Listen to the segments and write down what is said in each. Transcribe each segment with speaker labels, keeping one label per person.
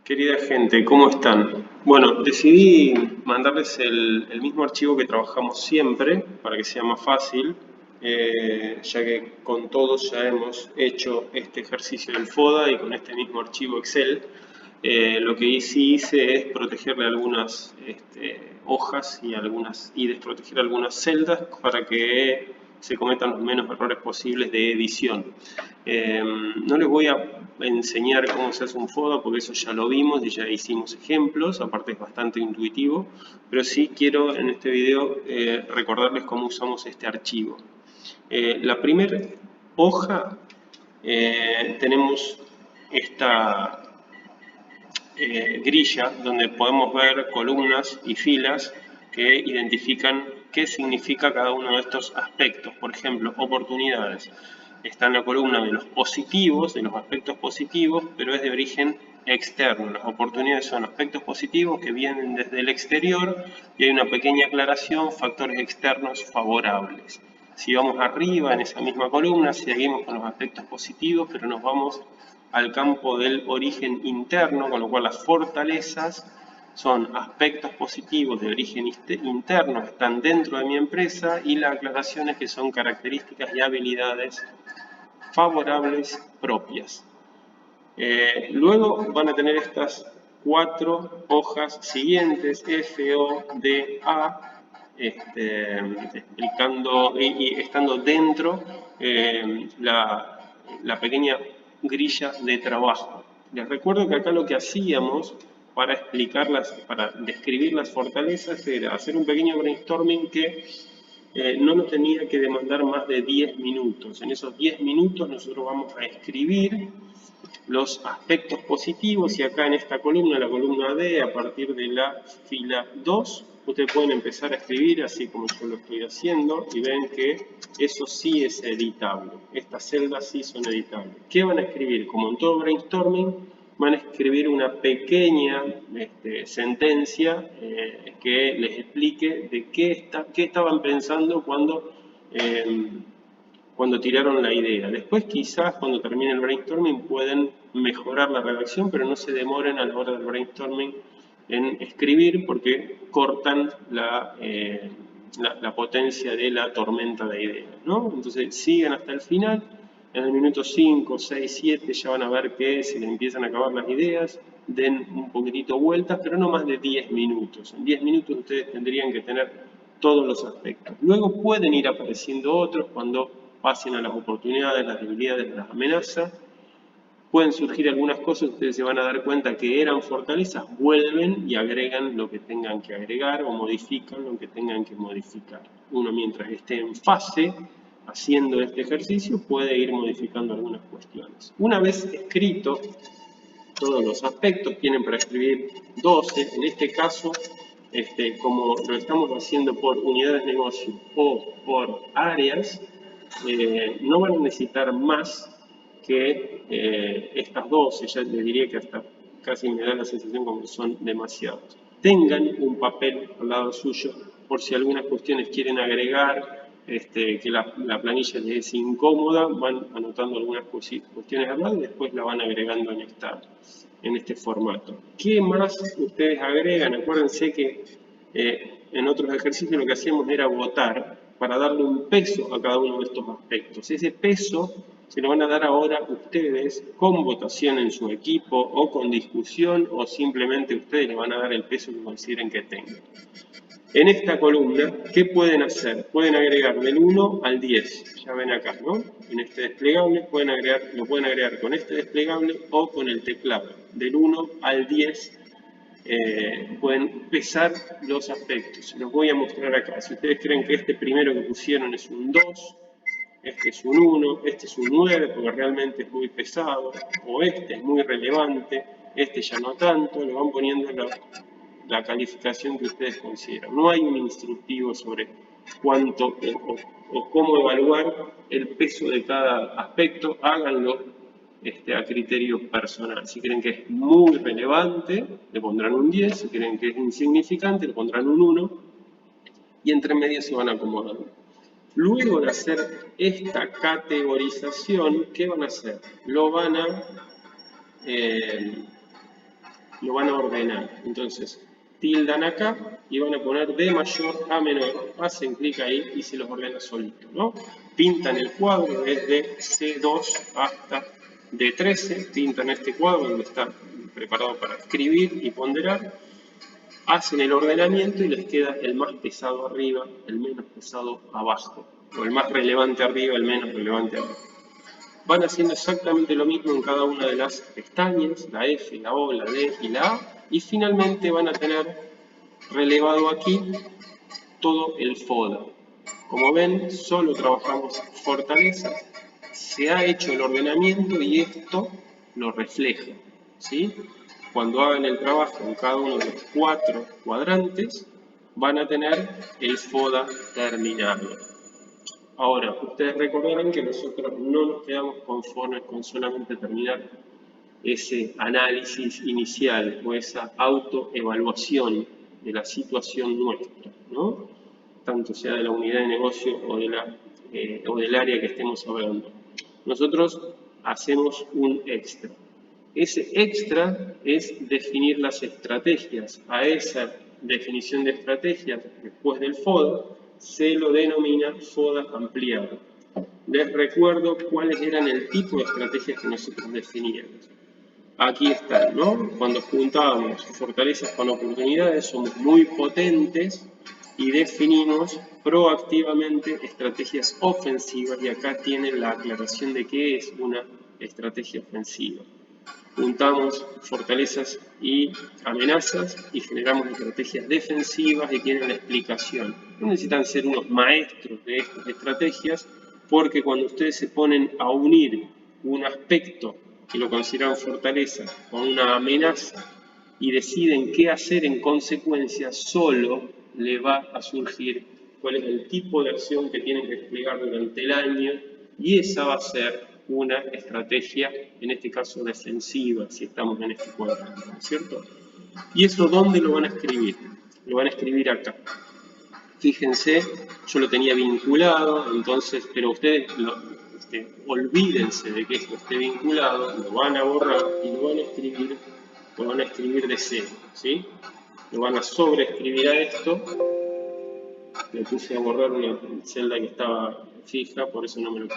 Speaker 1: Querida gente, ¿cómo están? Bueno, decidí mandarles el mismo archivo que trabajamos siempre para que sea más fácil, ya que con todos ya hemos hecho este ejercicio del FODA y con este mismo archivo Excel. Lo que sí hice es protegerle algunas hojas y desproteger algunas celdas para que se cometan los menos errores posibles de edición. No les voy a enseñar cómo se hace un FODA porque eso ya lo vimos y ya hicimos ejemplos, aparte es bastante intuitivo, pero sí quiero en este video recordarles cómo usamos este archivo. La primera hoja tenemos esta grilla donde podemos ver columnas y filas que identifican qué significa cada uno de estos aspectos. Por ejemplo, oportunidades. Está en la columna de los positivos, de los aspectos positivos, pero es de origen externo. Las oportunidades son aspectos positivos que vienen desde el exterior y hay una pequeña aclaración, factores externos favorables. Si vamos arriba en esa misma columna, seguimos con los aspectos positivos, pero nos vamos al campo del origen interno, con lo cual las fortalezas son aspectos positivos de origen interno, están dentro de mi empresa, y la aclaración es que son características y habilidades favorables propias. Luego van a tener estas 4 hojas siguientes, F, O, D, A, explicando y estando dentro la pequeña grilla de trabajo. Les recuerdo que acá lo que hacíamos para explicarlas, para describir las fortalezas, era hacer un pequeño brainstorming que no nos tenía que demandar más de 10 minutos. En esos 10 minutos nosotros vamos a escribir los aspectos positivos y acá en esta columna, la columna D, a partir de la fila 2, ustedes pueden empezar a escribir así como yo lo estoy haciendo y ven que eso sí es editable. Estas celdas sí son editables. ¿Qué van a escribir? Como en todo brainstorming, van a escribir una pequeña sentencia que les explique de qué estaban pensando cuando tiraron la idea. Después quizás cuando termine el brainstorming pueden mejorar la redacción, pero no se demoren a la hora del brainstorming en escribir porque cortan la potencia de la tormenta de ideas, ¿no? Entonces sigan hasta el final. En el minuto 5, 6, 7 ya van a ver que se les empiezan a acabar las ideas, den un poquitito vueltas, pero no más de 10 minutos. En 10 minutos ustedes tendrían que tener todos los aspectos. Luego pueden ir apareciendo otros cuando pasen a las oportunidades, las debilidades, las amenazas. Pueden surgir algunas cosas, ustedes se van a dar cuenta que eran fortalezas, vuelven y agregan lo que tengan que agregar o modifican lo que tengan que modificar. Uno mientras esté en fase haciendo este ejercicio puede ir modificando algunas cuestiones. Una vez escrito todos los aspectos, tienen para escribir 12, en este caso, como lo estamos haciendo por unidades de negocio o por áreas, no van a necesitar más que estas 12, ya les diría que hasta casi me da la sensación como que son demasiados. Tengan un papel al lado suyo por si algunas cuestiones quieren agregar, que la planilla les es incómoda, van anotando algunas cuestiones al lado y después la van agregando en este formato. ¿Qué más ustedes agregan? Acuérdense que en otros ejercicios lo que hacíamos era votar para darle un peso a cada uno de estos aspectos. Ese peso se lo van a dar ahora ustedes con votación en su equipo o con discusión o simplemente ustedes le van a dar el peso que consideren que tengan. En esta columna, ¿qué pueden hacer? Pueden agregar del 1 al 10, ya ven acá, ¿no? En este desplegable lo pueden agregar con este desplegable o con el teclado. Del 1 al 10 pueden pesar los aspectos. Los voy a mostrar acá. Si ustedes creen que este primero que pusieron es un 2, este es un 1, este es un 9 porque realmente es muy pesado, o este es muy relevante, este ya no tanto, le van poniendo la calificación que ustedes consideran. No hay un instructivo sobre cuánto o cómo evaluar el peso de cada aspecto, háganlo a criterio personal. Si creen que es muy relevante, le pondrán un 10, si creen que es insignificante, le pondrán un 1, y entre medio se van acomodando. Luego de hacer esta categorización, ¿qué van a hacer? Lo van a lo van a ordenar. Entonces, tildan acá y van a poner de mayor a menor, hacen clic ahí y se los ordena solito, ¿no? Pintan el cuadro desde C2 hasta D13, pintan este cuadro donde está preparado para escribir y ponderar, hacen el ordenamiento y les queda el más pesado arriba, el menos pesado abajo, o el más relevante arriba, el menos relevante abajo. Van haciendo exactamente lo mismo en cada una de las pestañas, la F, la O, la D y la A, y finalmente van a tener relevado aquí todo el FODA. Como ven, solo trabajamos fortalezas, se ha hecho el ordenamiento y esto lo refleja, ¿sí? Cuando hagan el trabajo en cada uno de los 4 cuadrantes, van a tener el FODA terminado. Ahora, ustedes recordarán que nosotros no nos quedamos conformes con solamente terminar ese análisis inicial o esa autoevaluación de la situación nuestra, ¿no? Tanto sea de la unidad de negocio o del área que estemos hablando. Nosotros hacemos un extra. Ese extra es definir las estrategias. A esa definición de estrategias, después del FODA, se lo denomina FODA ampliado. Les recuerdo cuáles eran el tipo de estrategias que nosotros definíamos. Aquí están, ¿no? Cuando juntábamos fortalezas con oportunidades, somos muy potentes y definimos proactivamente estrategias ofensivas, y acá tienen la aclaración de qué es una estrategia ofensiva. Juntamos fortalezas y amenazas y generamos estrategias defensivas y tienen la explicación. No necesitan ser unos maestros de estas estrategias, porque cuando ustedes se ponen a unir un aspecto que lo consideran fortaleza con una amenaza y deciden qué hacer en consecuencia, solo le va a surgir cuál es el tipo de acción que tienen que desplegar durante el año, y esa va a ser una estrategia, en este caso defensiva, si estamos en este cuadrante, ¿cierto? ¿Y eso dónde lo van a escribir? Lo van a escribir acá. Fíjense, yo lo tenía vinculado, entonces, pero ustedes olvídense de que esto esté vinculado, lo van a borrar y lo van a escribir de cero, ¿sí? Lo van a sobreescribir a esto. Le puse a borrar una celda que estaba fija, por eso no me lo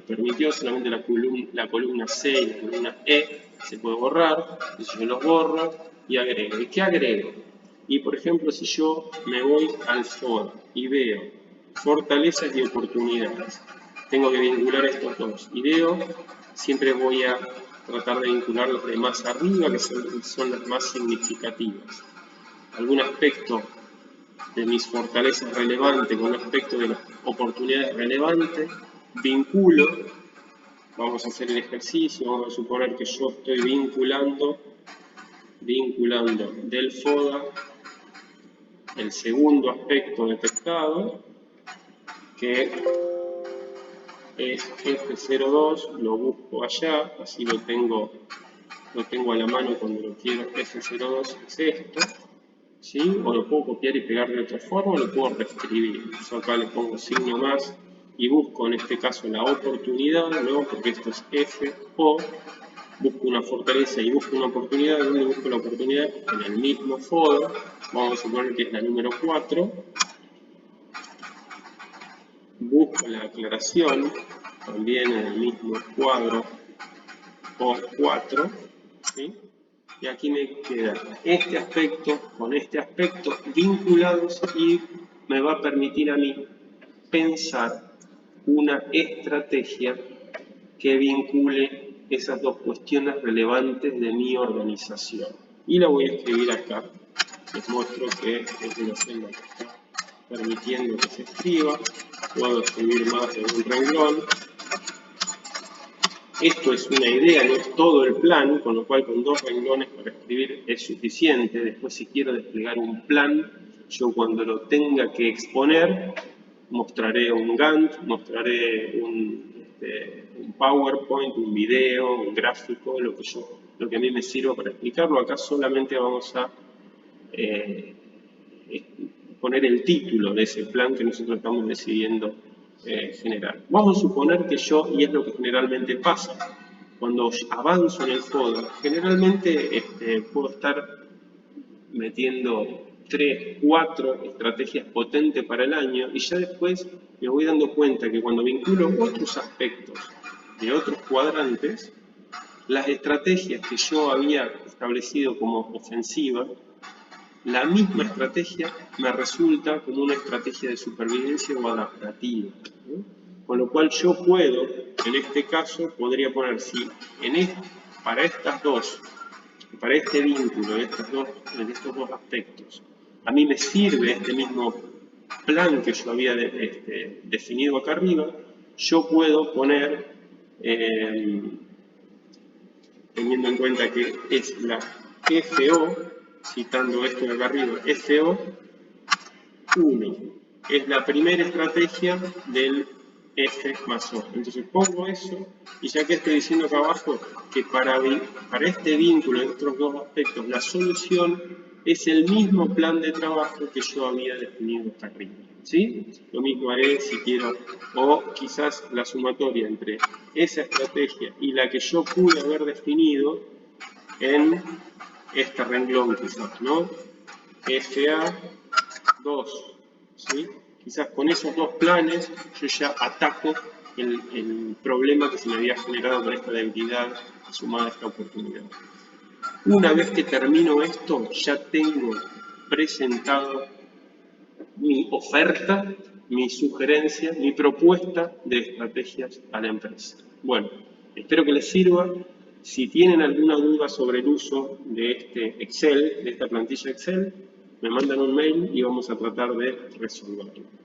Speaker 1: permitió, solamente la columna C y la columna E se puede borrar, entonces yo los borro y agrego. ¿Y qué agrego? Y por ejemplo, si yo me voy al FODA y veo fortalezas y oportunidades, tengo que vincular estos dos. Y veo, siempre voy a tratar de vincular los de más arriba, que son las más significativas. Algún aspecto de mis fortalezas relevantes con un aspecto de las oportunidades relevantes, vinculo, vamos a hacer el ejercicio, vamos a suponer que yo estoy vinculando del FODA el segundo aspecto detectado, que es F02, lo busco allá, así lo tengo a la mano cuando lo quiero. F02 es esto, ¿sí? O lo puedo copiar y pegar de otra forma, o lo puedo reescribir. Yo acá le pongo signo más y busco en este caso la oportunidad, ¿no? Porque esto es F, O, busco una fortaleza y busco una oportunidad. ¿Dónde busco la oportunidad? En el mismo FODA, vamos a suponer que es la número 4. Busco la aclaración, también en el mismo cuadro O4, ¿sí? Y aquí me queda este aspecto con este aspecto vinculados, y me va a permitir a mí pensar una estrategia que vincule esas dos cuestiones relevantes de mi organización. Y la voy a escribir acá. Les muestro que es una celda que está permitiendo que se escriba. Puedo escribir más de un renglón. Esto es una idea, no es todo el plan, con lo cual con 2 renglones para escribir es suficiente. Después, si quiero desplegar un plan, yo cuando lo tenga que exponer, mostraré un Gantt, mostraré un PowerPoint, un video, un gráfico, lo que a mí me sirva para explicarlo. Acá solamente vamos a poner el título de ese plan que nosotros estamos decidiendo generar. Vamos a suponer que yo, y es lo que generalmente pasa cuando avanzo en el FODA, generalmente puedo estar metiendo 3, 4 estrategias potentes para el año y ya después me voy dando cuenta que cuando vinculo otros aspectos de otros cuadrantes, las estrategias que yo había establecido como ofensiva, la misma estrategia me resulta como una estrategia de supervivencia o adaptativa, ¿no? Con lo cual yo puedo, en este caso, podría poner si para estas dos, para este vínculo, en estos dos aspectos, a mí me sirve este mismo plan que yo había definido acá arriba, yo puedo poner, teniendo en cuenta que es la FO, citando esto de acá arriba, FO1, es la primera estrategia del F más O. Entonces pongo eso y ya que estoy diciendo acá abajo que para este vínculo, en estos dos aspectos, la solución es el mismo plan de trabajo que yo había definido acá arriba, ¿sí? Lo mismo haré si quiero, o quizás la sumatoria entre esa estrategia y la que yo pude haber definido en este renglón quizás, ¿no? FA2, ¿sí? Quizás con esos dos planes yo ya ataco el problema que se me había generado con esta debilidad sumada a esta oportunidad. Una vez que termino esto, ya tengo presentado mi oferta, mi sugerencia, mi propuesta de estrategias a la empresa. Bueno, espero que les sirva. Si tienen alguna duda sobre el uso de este Excel, de esta plantilla Excel, me mandan un mail y vamos a tratar de resolverlo.